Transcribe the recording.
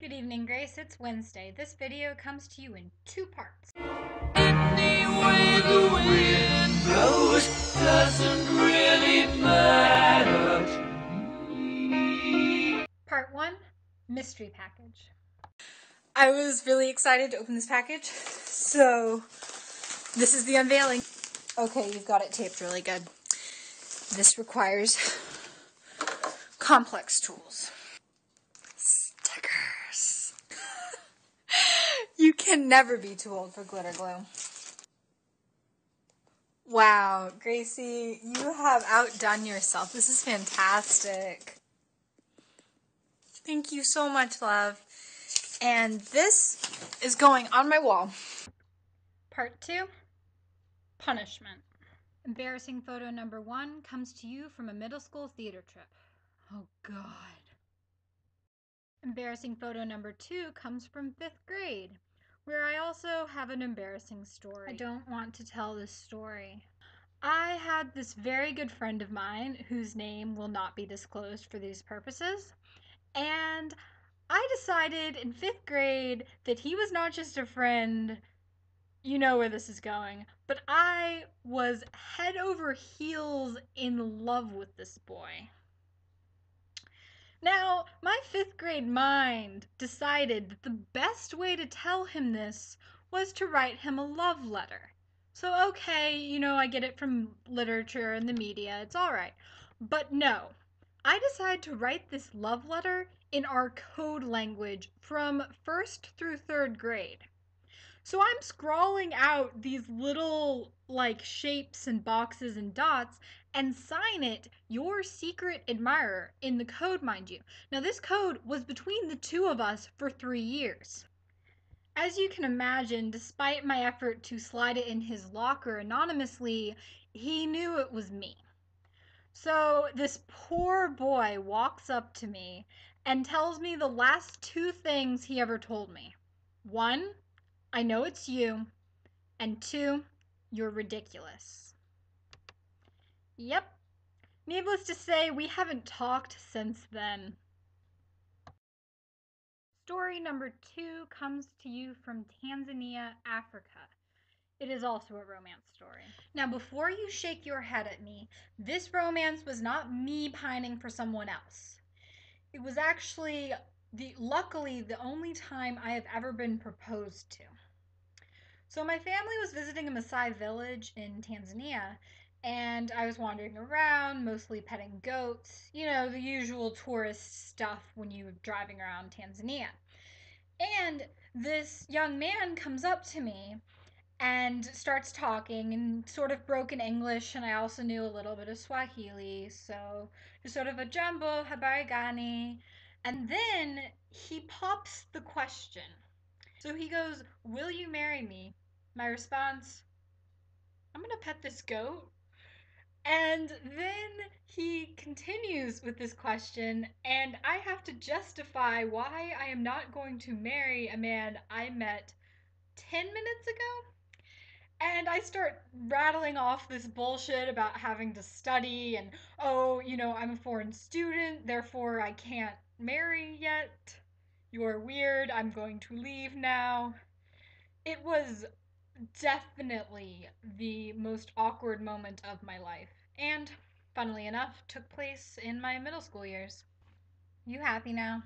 Good evening, Grace. It's Wednesday. This video comes to you in two parts. Any way the wind blows doesn't really matter to me. Part 1, Mystery Package. I was really excited to open this package, so this is the unveiling. Okay, you've got it taped really good. This requires complex tools. Stickers. You can never be too old for glitter glue. Wow, Gracie, you have outdone yourself. This is fantastic. Thank you so much, love. And this is going on my wall. Part 2, Punishment. Embarrassing photo number 1 comes to you from a middle school theater trip. Oh, God. Embarrassing photo number 2 comes from 5th grade, where I also have an embarrassing story. I don't want to tell this story. I had this very good friend of mine, whose name will not be disclosed for these purposes, and I decided in 5th grade that he was not just a friend. You know where this is going, but I was head over heels in love with this boy. Now, my 5th grade mind decided that the best way to tell him this was to write him a love letter. So, okay, I get it from literature and the media, it's alright. But no, I decided to write this love letter in our code language from 1st through 3rd grade. So I'm scrawling out these little shapes and boxes and dots and sign it your secret admirer in the code, mind you. Now this code was between the two of us for 3 years. As you can imagine, despite my effort to slide it in his locker anonymously, he knew it was me. So this poor boy walks up to me and tells me the last 2 things he ever told me. 1, I know it's you, and 2, you're ridiculous. Yep. Needless to say, we haven't talked since then. Story number 2 comes to you from Tanzania, Africa. It is also a romance story. Now, before you shake your head at me, this romance was not me pining for someone else. It was actually, luckily, the only time I have ever been proposed to. So my family was visiting a Maasai village in Tanzania, and I was wandering around, mostly petting goats, the usual tourist stuff when you're driving around Tanzania. And this young man comes up to me and starts talking in sort of broken English, and I also knew a little bit of Swahili, so just sort of a jambo, habari gani. And then he pops the question. So he goes, "Will you marry me?" My response, "I'm gonna pet this goat." And then he continues with this question, and I have to justify why I am not going to marry a man I met 10 minutes ago. And I start rattling off this bullshit about having to study and, oh, I'm a foreign student, therefore I can't marry yet. You're weird, I'm going to leave now. It was definitely the most awkward moment of my life, and funnily enough, took place in my middle school years. You happy now?